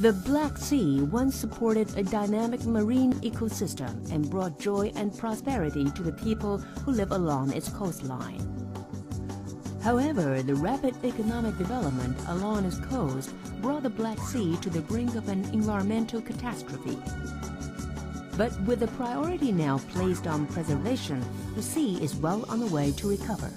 The Black Sea once supported a dynamic marine ecosystem and brought joy and prosperity to the people who live along its coastline. However, the rapid economic development along its coast brought the Black Sea to the brink of an environmental catastrophe. But with the priority now placed on preservation, the sea is well on the way to recover.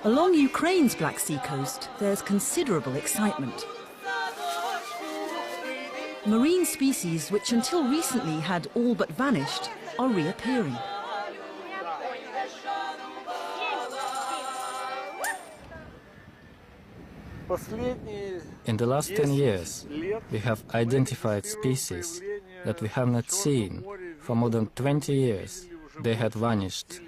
Along Ukraine's Black Sea coast, there's considerable excitement. Marine species which until recently had all but vanished are reappearing. In the last 10 years, we have identified species that we have not seen for more than 20 years. They had vanished.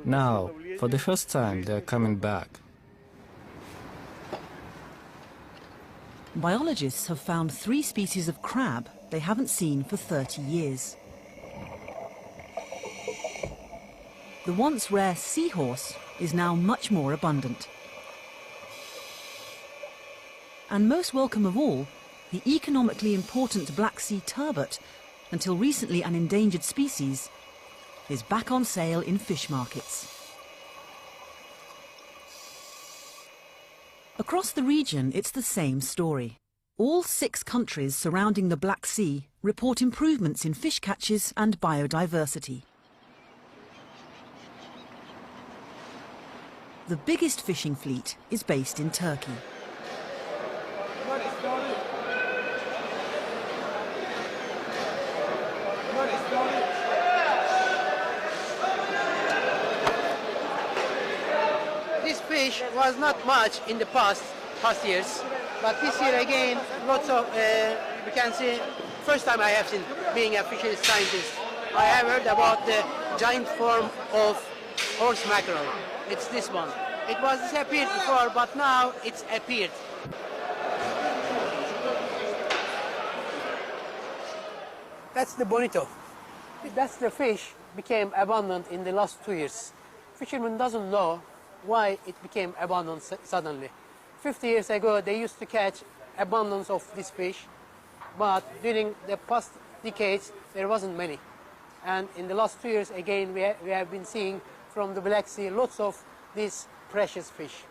Now, for the first time, they are coming back. Biologists have found 3 species of crab they haven't seen for 30 years. The once rare seahorse is now much more abundant. And most welcome of all, the economically important Black Sea turbot, until recently an endangered species, is back on sale in fish markets. Across the region, it's the same story. All 6 countries surrounding the Black Sea report improvements in fish catches and biodiversity. The biggest fishing fleet is based in Turkey. This fish was not much in the past years, but this year again, lots of, we can see, first time I have seen, being a fisheries scientist, I have heard about the giant form of horse mackerel. It's this one. It was disappeared before, but now it's appeared. That's the bonito. That's the fish became abundant in the last 2 years. Fishermen doesn't know why it became abundant suddenly. 50 years ago, they used to catch abundance of this fish, but during the past decades, there wasn't many. And in the last 2 years, again, we have been seeing from the Black Sea lots of these precious fish.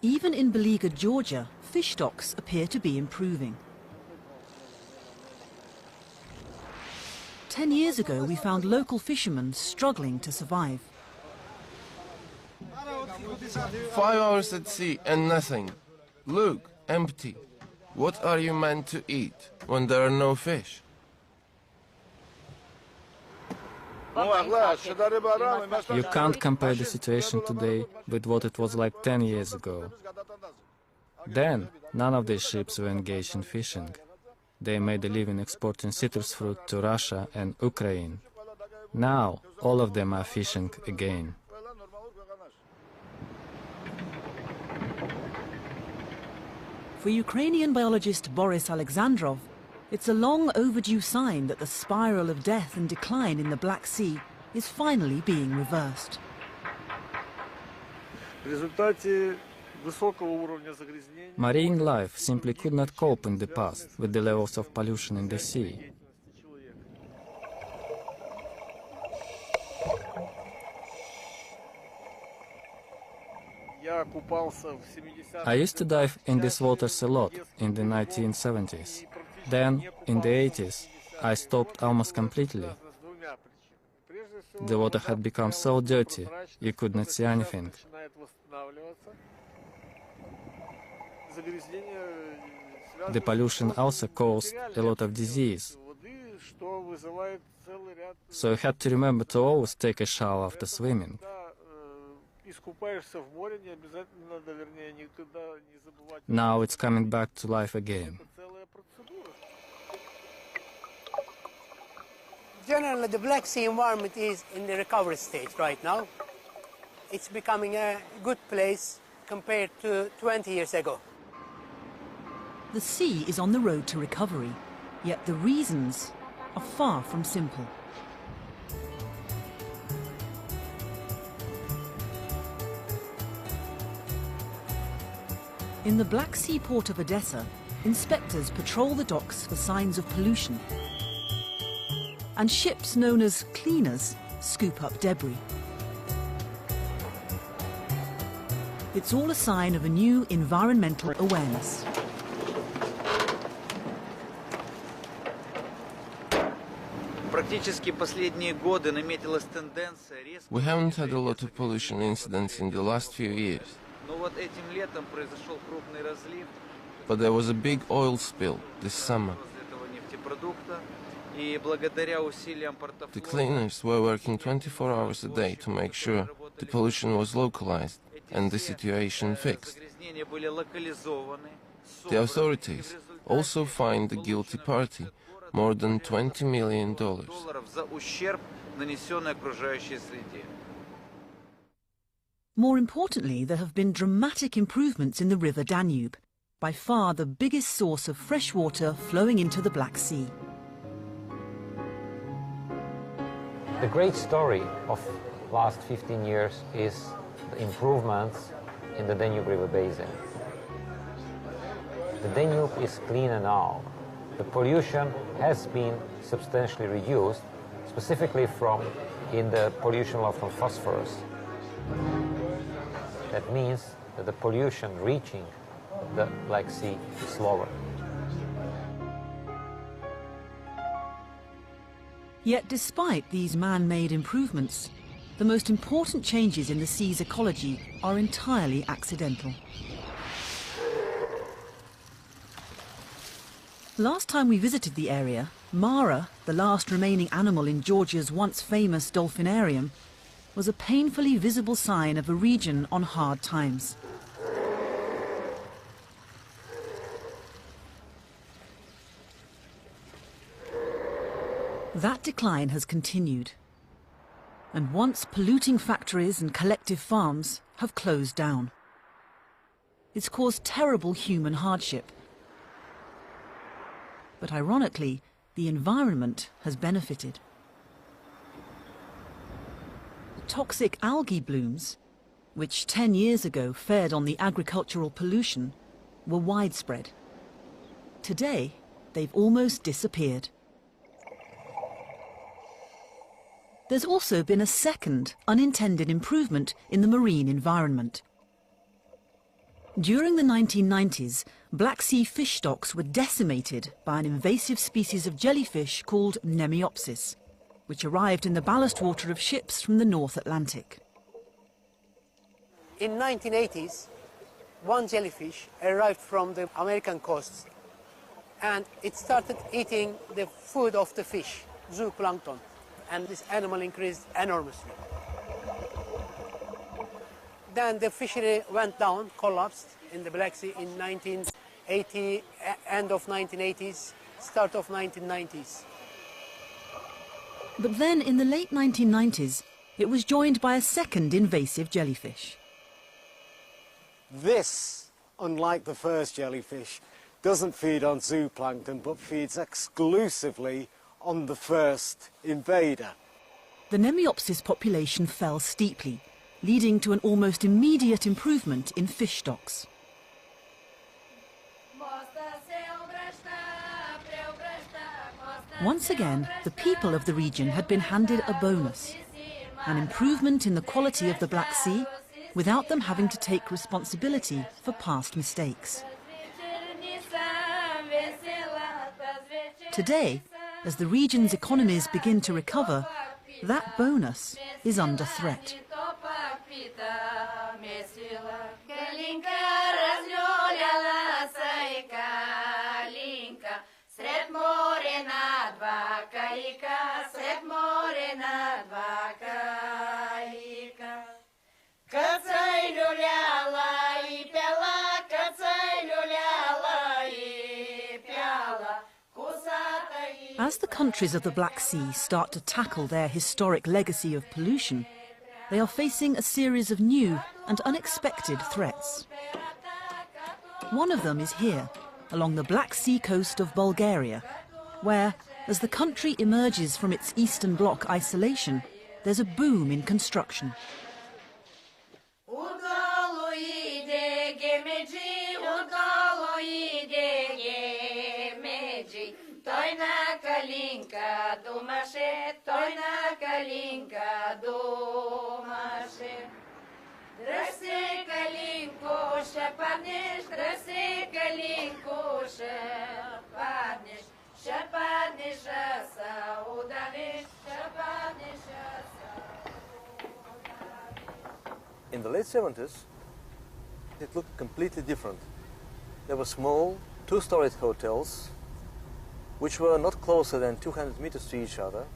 Even in beleaguered Georgia, fish stocks appear to be improving. 10 years ago, we found local fishermen struggling to survive. 5 hours at sea and nothing. Look, empty. What are you meant to eat when there are no fish? You can't compare the situation today with what it was like 10 years ago. Then, none of these ships were engaged in fishing. They made a living exporting citrus fruit to Russia and Ukraine. Now, all of them are fishing again. For Ukrainian biologist Boris Alexandrov, it's a long overdue sign that the spiral of death and decline in the Black Sea is finally being reversed. Marine life simply could not cope in the past with the levels of pollution in the sea. I used to dive in these waters a lot in the 1970s. Then, in the 80s, I stopped almost completely. The water had become so dirty, you could not see anything. The pollution also caused a lot of disease. So I had to remember to always take a shower after swimming. Now it's coming back to life again. Generally, the Black Sea environment is in the recovery stage right now. It's becoming a good place compared to 20 years ago. The sea is on the road to recovery, yet the reasons are far from simple. In the Black Sea port of Odessa, inspectors patrol the docks for signs of pollution. And ships known as cleaners scoop up debris. It's all a sign of a new environmental awareness. We haven't had a lot of pollution incidents in the last few years. But there was a big oil spill this summer. The cleaners were working 24 hours a day to make sure the pollution was localized and the situation fixed. The authorities also fined the guilty party more than $20 million. More importantly, there have been dramatic improvements in the River Danube, by far the biggest source of fresh water flowing into the Black Sea. The great story of last 15 years is the improvements in the Danube River basin. The Danube is cleaner now. The pollution has been substantially reduced, specifically in the pollution level from phosphorus. That means that the pollution reaching the Black Sea is lower. Yet despite these man-made improvements, the most important changes in the sea's ecology are entirely accidental. Last time we visited the area, Mara, the last remaining animal in Georgia's once famous dolphinarium, was a painfully visible sign of a region on hard times. That decline has continued, and once polluting factories and collective farms have closed down. It's caused terrible human hardship. But ironically, the environment has benefited. Toxic algae blooms, which 10 years ago fed on the agricultural pollution, were widespread. Today, they've almost disappeared. There's also been a second, unintended improvement in the marine environment. During the 1990s, Black Sea fish stocks were decimated by an invasive species of jellyfish called Nemiopsis, which arrived in the ballast water of ships from the North Atlantic. In 1980s, one jellyfish arrived from the American coasts, and it started eating the food of the fish, zooplankton, and this animal increased enormously. Then the fishery went down, collapsed in the Black Sea in 1980, end of 1980s, start of 1990s. But then in the late 1990s, it was joined by a second invasive jellyfish. This, unlike the first jellyfish, doesn't feed on zooplankton, but feeds exclusively on the first invader. The Nemiopsis population fell steeply, leading to an almost immediate improvement in fish stocks. Once again, the people of the region had been handed a bonus, an improvement in the quality of the Black Sea, without them having to take responsibility for past mistakes. Today, as the region's economies begin to recover, that bonus is under threat. As the countries of the Black Sea start to tackle their historic legacy of pollution, they are facing a series of new and unexpected threats. One of them is here, along the Black Sea coast of Bulgaria, where, as the country emerges from its Eastern Bloc isolation, there's a boom in construction. In the late 70s, it looked completely different. There were small, two-storied hotels, which were not closer than 200 meters to each other.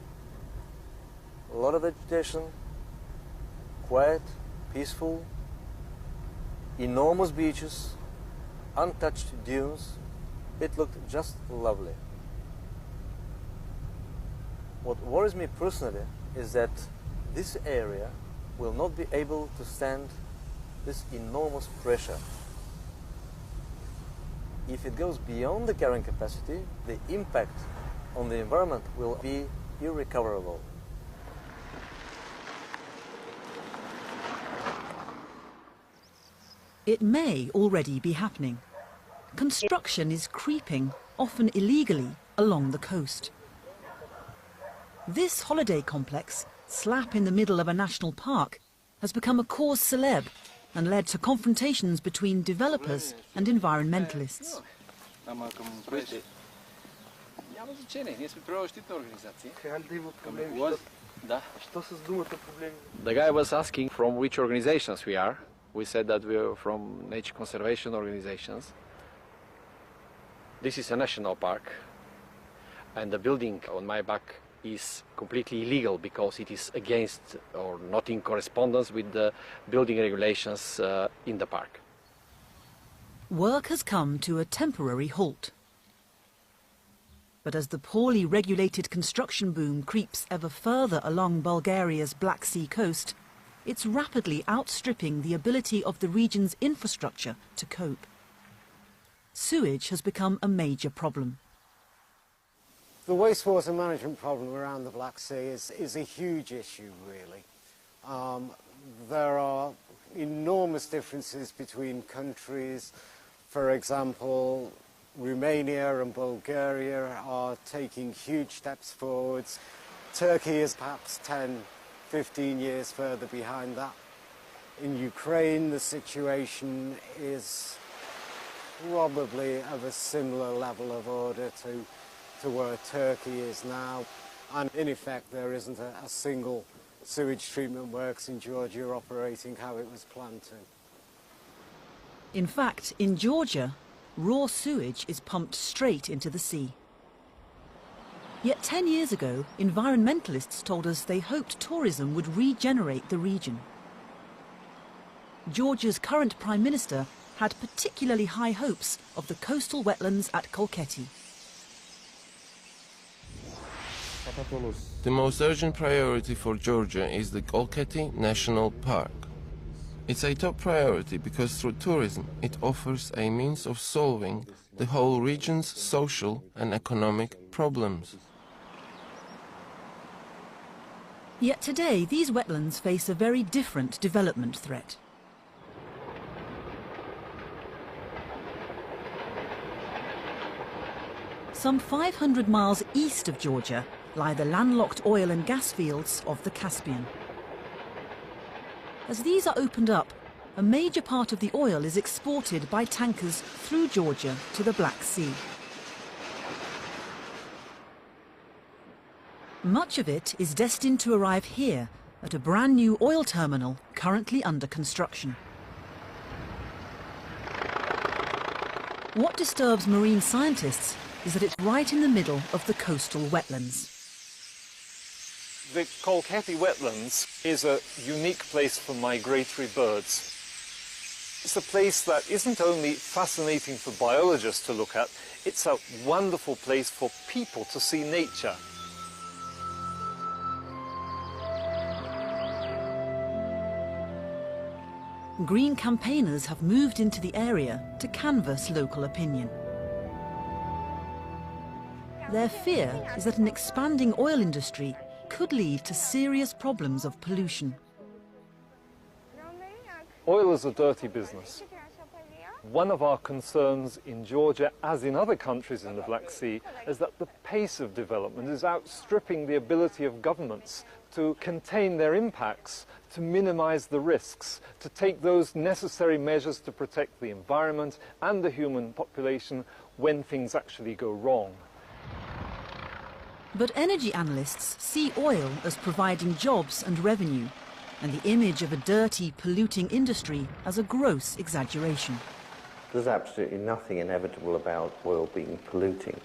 A lot of vegetation, quiet, peaceful, enormous beaches, untouched dunes. It looked just lovely. What worries me personally is that this area will not be able to stand this enormous pressure. If it goes beyond the carrying capacity, the impact on the environment will be irrecoverable. It may already be happening. Construction is creeping, often illegally, along the coast. This holiday complex, slap in the middle of a national park, has become a cause célèbre and led to confrontations between developers and environmentalists. The guy was asking from which organizations we are. We said that we are from nature conservation organizations. This is a national park, and the building on my back is completely illegal because it is against or not in correspondence with the building regulations in the park. Work has come to a temporary halt. But as the poorly regulated construction boom creeps ever further along Bulgaria's Black Sea coast, it's rapidly outstripping the ability of the region's infrastructure to cope. Sewage has become a major problem. The wastewater management problem around the Black Sea is a huge issue, really. There are enormous differences between countries. For example, Romania and Bulgaria are taking huge steps forwards. Turkey is perhaps 10, 15 years further behind that. In Ukraine, the situation is probably of a similar level of order to where Turkey is now. And in effect, there isn't a single sewage treatment works in Georgia operating how it was planned to. In fact, in Georgia, raw sewage is pumped straight into the sea. Yet 10 years ago, environmentalists told us they hoped tourism would regenerate the region. Georgia's current Prime Minister had particularly high hopes of the coastal wetlands at Kolkheti. The most urgent priority for Georgia is the Kolkheti National Park. It's a top priority because through tourism it offers a means of solving the whole region's social and economic problems. Yet today, these wetlands face a very different development threat. Some 500 miles east of Georgia lie the landlocked oil and gas fields of the Caspian. As these are opened up, a major part of the oil is exported by tankers through Georgia to the Black Sea. Much of it is destined to arrive here at a brand new oil terminal currently under construction. What disturbs marine scientists is that it's right in the middle of the coastal wetlands. The Kolkheti wetlands is a unique place for migratory birds. It's a place that isn't only fascinating for biologists to look at, it's a wonderful place for people to see nature. Green campaigners have moved into the area to canvass local opinion. Their fear is that an expanding oil industry could lead to serious problems of pollution. Oil is a dirty business. One of our concerns in Georgia, as in other countries in the Black Sea, is that the pace of development is outstripping the ability of governments to contain their impacts, to minimize the risks, to take those necessary measures to protect the environment and the human population when things actually go wrong. But energy analysts see oil as providing jobs and revenue, and the image of a dirty, polluting industry as a gross exaggeration. There's absolutely nothing inevitable about oil being polluting.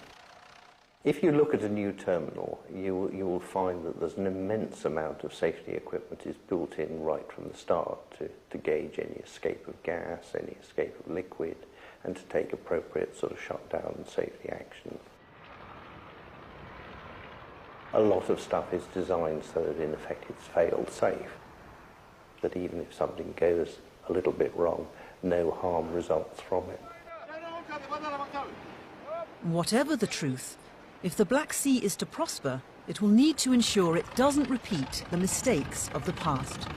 If you look at a new terminal, you will find that there's an immense amount of safety equipment is built in right from the start to gauge any escape of gas, any escape of liquid, and to take appropriate sort of shutdown and safety action. A lot of stuff is designed so that in effect it's failed safe, that even if something goes a little bit wrong, no harm results from it. Whatever the truth, if the Black Sea is to prosper, it will need to ensure it doesn't repeat the mistakes of the past.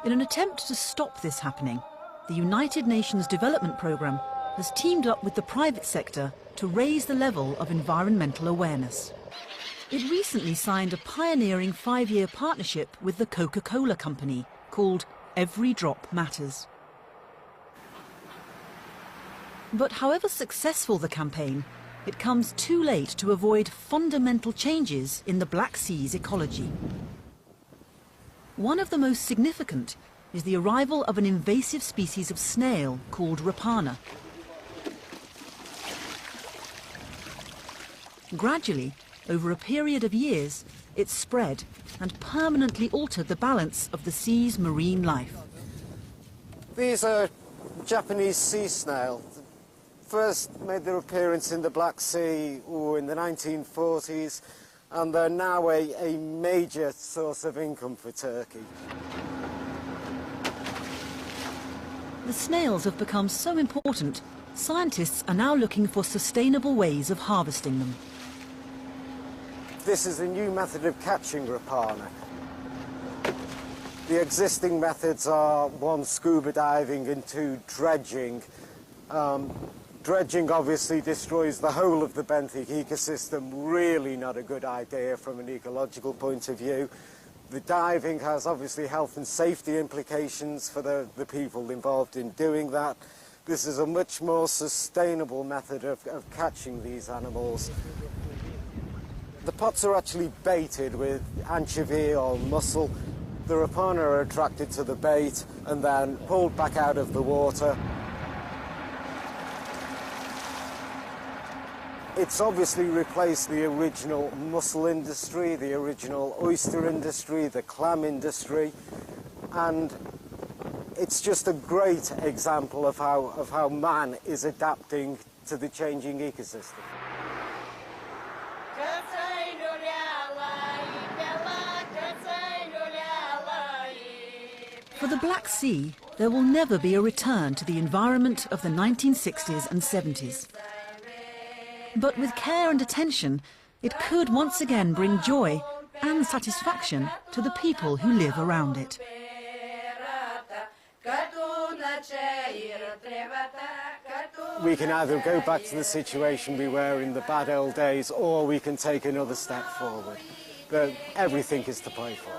In an attempt to stop this happening, the United Nations Development Programme has teamed up with the private sector to raise the level of environmental awareness. It recently signed a pioneering 5-year partnership with the Coca-Cola company called Every Drop Matters. But however successful the campaign, it comes too late to avoid fundamental changes in the Black Sea's ecology. One of the most significant is the arrival of an invasive species of snail called rapana. Gradually, over a period of years, it spread and permanently altered the balance of the sea's marine life. These are Japanese sea snail. First made their appearance in the Black Sea in the 1940s, and they're now a major source of income for Turkey. The snails have become so important, scientists are now looking for sustainable ways of harvesting them. This is a new method of catching rapana. The existing methods are 1, scuba diving, and 2, dredging. Dredging obviously destroys the whole of the benthic ecosystem, really not a good idea from an ecological point of view. The diving has obviously health and safety implications for the people involved in doing that. This is a much more sustainable method of catching these animals. The pots are actually baited with anchovy or mussel. The rapana are attracted to the bait and then pulled back out of the water. It's obviously replaced the original mussel industry, the original oyster industry, the clam industry, and it's just a great example of how man is adapting to the changing ecosystem. For the Black Sea, there will never be a return to the environment of the 1960s and 70s. But with care and attention, it could once again bring joy and satisfaction to the people who live around it. We can either go back to the situation we were in the bad old days, or we can take another step forward. But everything is to play for.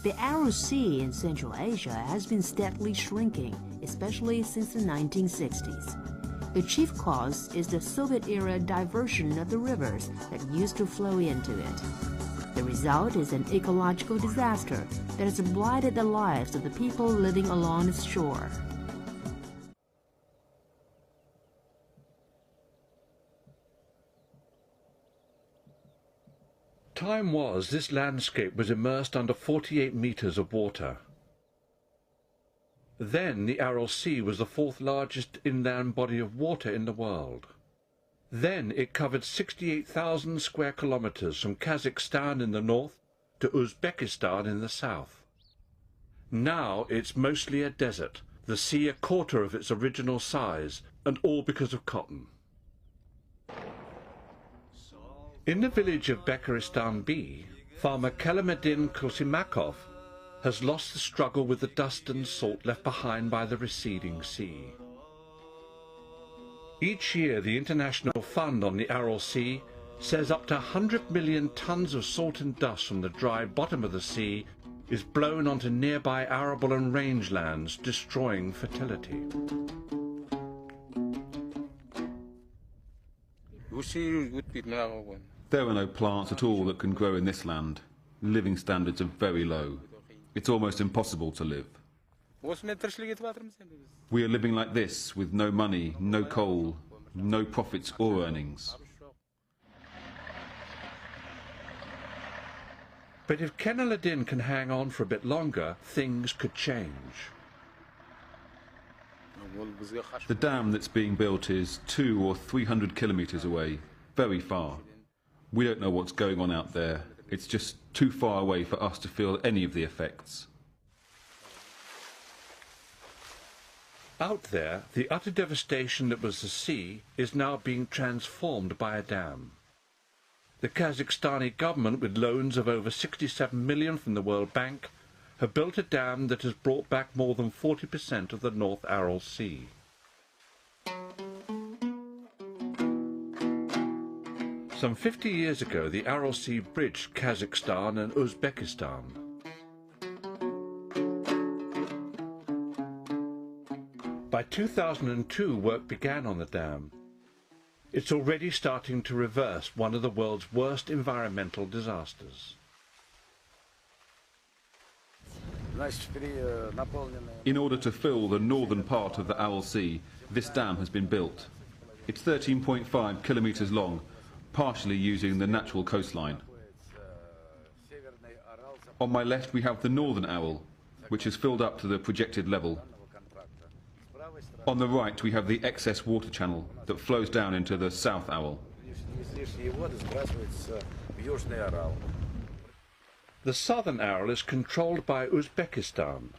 The Aral Sea in Central Asia has been steadily shrinking, especially since the 1960s. The chief cause is the Soviet-era diversion of the rivers that used to flow into it. The result is an ecological disaster that has blighted the lives of the people living along its shore. Time was this landscape was immersed under 48 meters of water. Then the Aral Sea was the fourth largest inland body of water in the world. Then it covered 68,000 square kilometers from Kazakhstan in the north to Uzbekistan in the south. Now it's mostly a desert, the sea a quarter of its original size, and all because of cotton. In the village of Bekhiristan B, farmer Kelameddin Kosimakov has lost the struggle with the dust and salt left behind by the receding sea. Each year the International Fund on the Aral Sea says up to 100 million tons of salt and dust from the dry bottom of the sea is blown onto nearby arable and rangelands, destroying fertility. There are no plants at all that can grow in this land. Living standards are very low. It's almost impossible to live. We are living like this, with no money, no coal, no profits or earnings. But if Kelameddin can hang on for a bit longer, things could change. The dam that's being built is 200 or 300 kilometers away, very far. We don't know what's going on out there. It's just too far away for us to feel any of the effects. Out there, the utter devastation that was the sea is now being transformed by a dam. The Kazakhstani government, with loans of over 67 million from the World Bank, have built a dam that has brought back more than 40% of the North Aral Sea. Some 50 years ago, the Aral Sea bridged Kazakhstan and Uzbekistan. By 2002, work began on the dam. It's already starting to reverse one of the world's worst environmental disasters. In order to fill the northern part of the Aral Sea, this dam has been built. It's 13.5 kilometers long, partially using the natural coastline. On my left we have the northern Aral, which is filled up to the projected level. On the right we have the excess water channel that flows down into the South Aral. The southern Aral is controlled by Uzbekistan.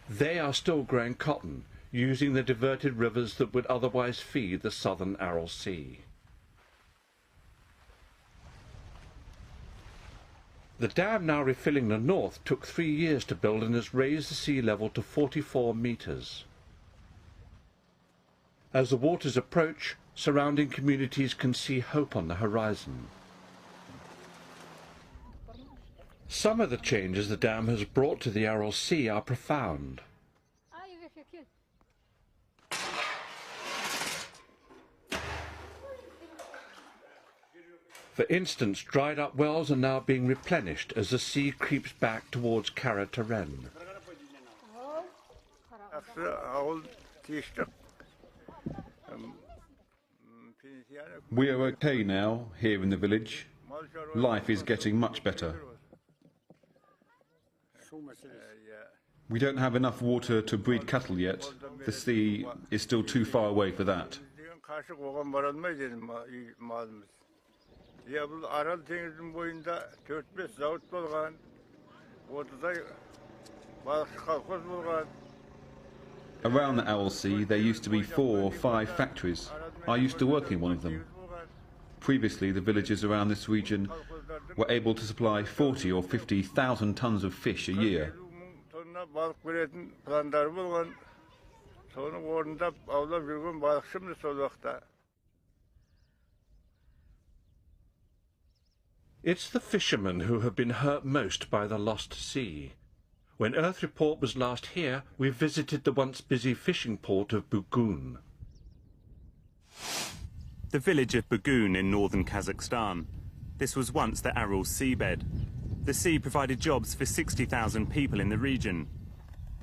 They are still growing cotton, using the diverted rivers that would otherwise feed the southern Aral Sea. The dam now refilling the north took 3 years to build and has raised the sea level to 44 meters. As the waters approach, surrounding communities can see hope on the horizon. Some of the changes the dam has brought to the Aral Sea are profound. For instance, dried up wells are now being replenished as the sea creeps back towards Kara Teren. We are okay now, here in the village. Life is getting much better. We don't have enough water to breed cattle yet. The sea is still too far away for that. Around the Aral Sea there used to be 4 or 5 factories. I used to work in one of them. Previously the villagers around this region were able to supply 40 or 50,000 tons of fish a year. It's the fishermen who have been hurt most by the lost sea. When Earth Report was last here, we visited the once busy fishing port of Beylkin. The village of Beylkin in northern Kazakhstan This was once the Aral seabed. The sea provided jobs for 60,000 people in the region.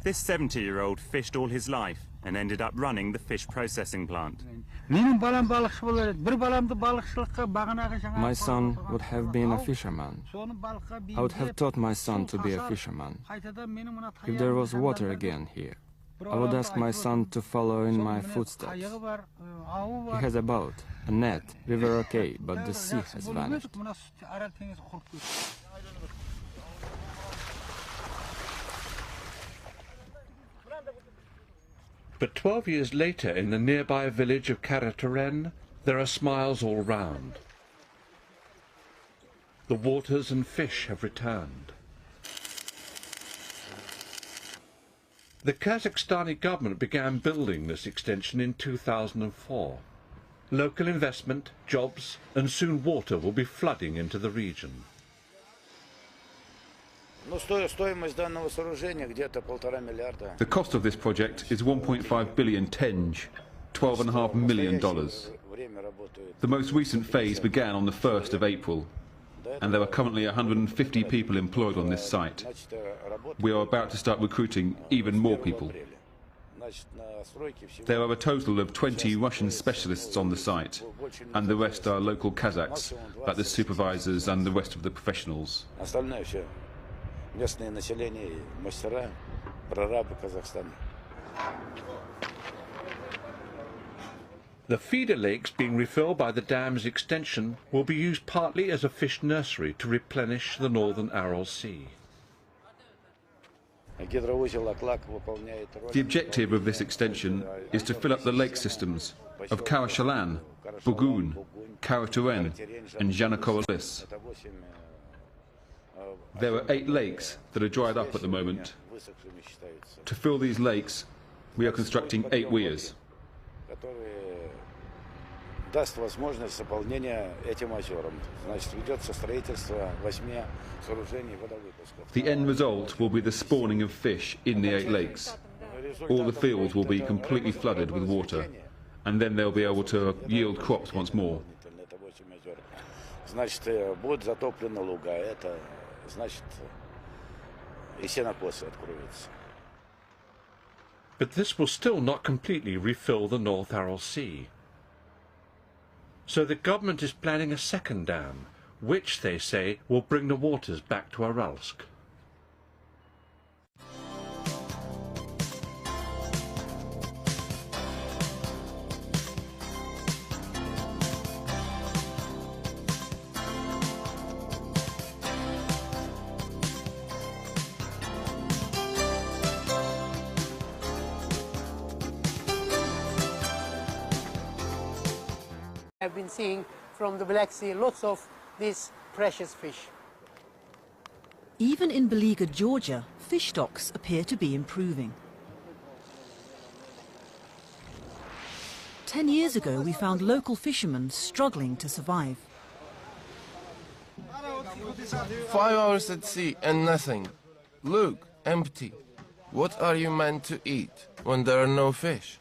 This 70-year-old fished all his life and ended up running the fish processing plant. My son would have been a fisherman. I would have taught my son to be a fisherman. If there was water again here, I would ask my son to follow in my footsteps. He has a boat, a net, river okay, but the sea has vanished. But 12 years later, in the nearby village of Quadratures, there are smiles all round. The waters and fish have returned. The Kazakhstani government began building this extension in 2004. Local investment, jobs, and soon water will be flooding into the region. The cost of this project is 1.5 billion tenge, $12.5 million. The most recent phase began on the 1st of April, and there are currently 150 people employed on this site. We are about to start recruiting even more people. There are a total of 20 Russian specialists on the site, and the rest are local Kazakhs, like the supervisors and the rest of the professionals. The feeder lakes being refilled by the dam's extension will be used partly as a fish nursery to replenish the northern Aral Sea. The objective of this extension is to fill up the lake systems of Karashalan, Bugun, Quadratures, and Zhanakoralis. There are 8 lakes that are dried up at the moment. To fill these lakes, we are constructing 8 weirs. The end result will be the spawning of fish in the 8 lakes. All the fields will be completely flooded with water, and then they'll be able to yield crops once more. But this will still not completely refill the North Aral Sea. So the government is planning a second dam, which, they say, will bring the waters back to Aralsk. I've been seeing from the Black Sea lots of these precious fish. Even in beleaguered Georgia, fish stocks appear to be improving. 10 years ago, we found local fishermen struggling to survive. 5 hours at sea and nothing. Look, empty. What are you meant to eat when there are no fish?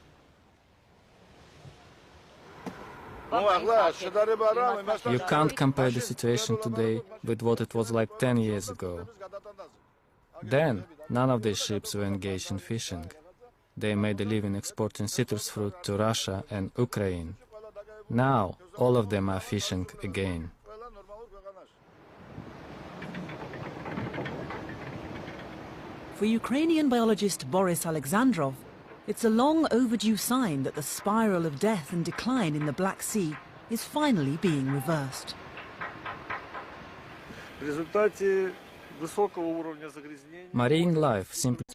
You can't compare the situation today with what it was like 10 years ago. Then, none of these ships were engaged in fishing. They made a living exporting citrus fruit to Russia and Ukraine. Now, all of them are fishing again. For Ukrainian biologist Boris Alexandrov, it's a long overdue sign that the spiral of death and decline in the Black Sea is finally being reversed. Marine life simply...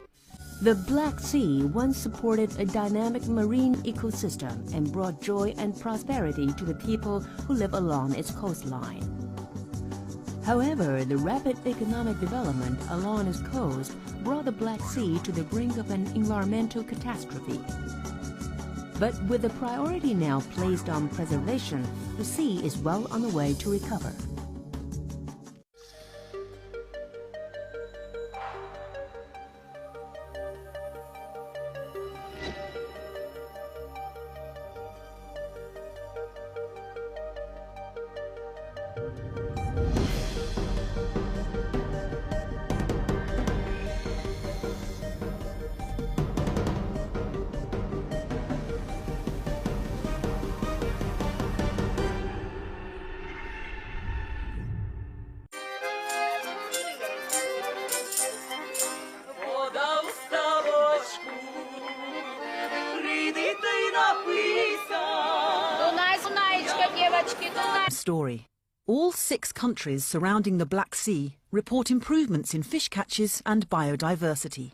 The Black Sea once supported a dynamic marine ecosystem and brought joy and prosperity to the people who live along its coastline. However, the rapid economic development along its coast brought the Black Sea to the brink of an environmental catastrophe. But with the priority now placed on preservation, the sea is well on the way to recover. Story. All 6 countries surrounding the Black Sea report improvements in fish catches and biodiversity.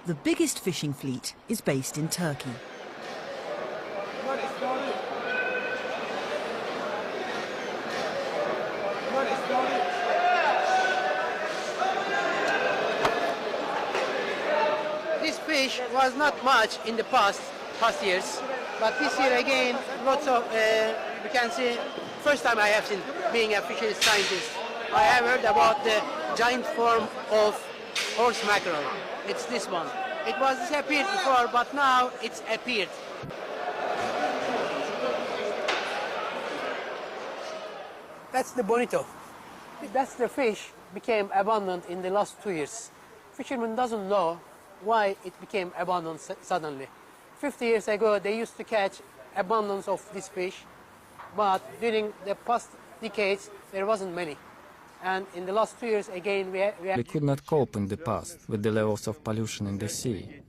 The biggest fishing fleet is based in Turkey. This fish was not much in the past years, but this year again, lots of, you can see, first time I have seen, being a fisheries scientist, I have heard about the giant form of horse mackerel. It's this one. It was disappeared before, but now it's appeared. That's the bonito. That's the fish became abundant in the last 2 years. Fishermen doesn't know why it became abundant suddenly. 50 years ago, they used to catch abundance of this fish, but during the past decades, there wasn't many. And in the last 2 years, again, We could not cope in the past with the levels of pollution in the sea.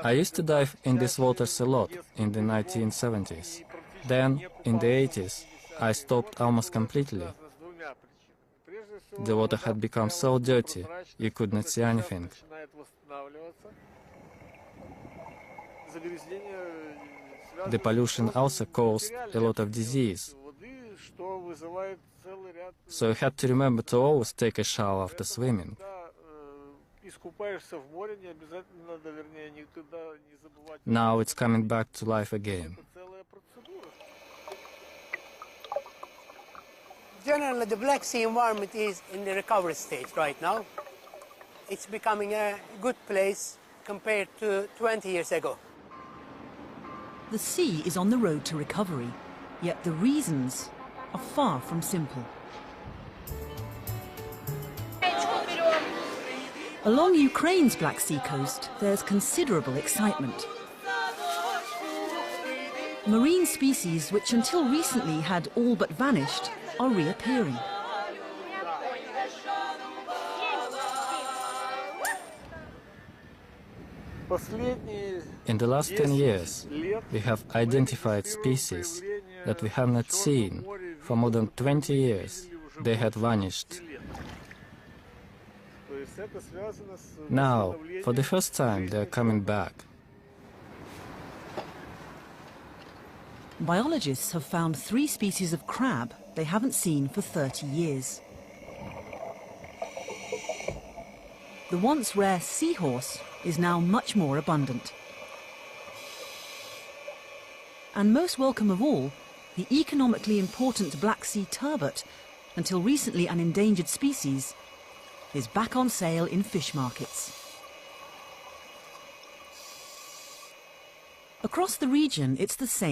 I used to dive in these waters a lot in the 1970s. Then, in the 80s, I stopped almost completely. The water had become so dirty, you could not see anything. The pollution also caused a lot of disease. So I had to remember to always take a shower after swimming. Now it's coming back to life again. Generally, the Black Sea environment is in the recovery stage right now. It's becoming a good place compared to 20 years ago. The sea is on the road to recovery, yet the reasons are far from simple. Along Ukraine's Black Sea coast, there's considerable excitement. Marine species which until recently had all but vanished are reappearing. In the last 10 years, we have identified species that we have not seen for more than 20 years. They had vanished. Now, for the first time, they are coming back. Biologists have found 3 species of crab they haven't seen for 30 years. The once rare seahorse is now much more abundant. And most welcome of all, the economically important Black Sea turbot, until recently an endangered species, is back on sale in fish markets. Across the region, it's the same.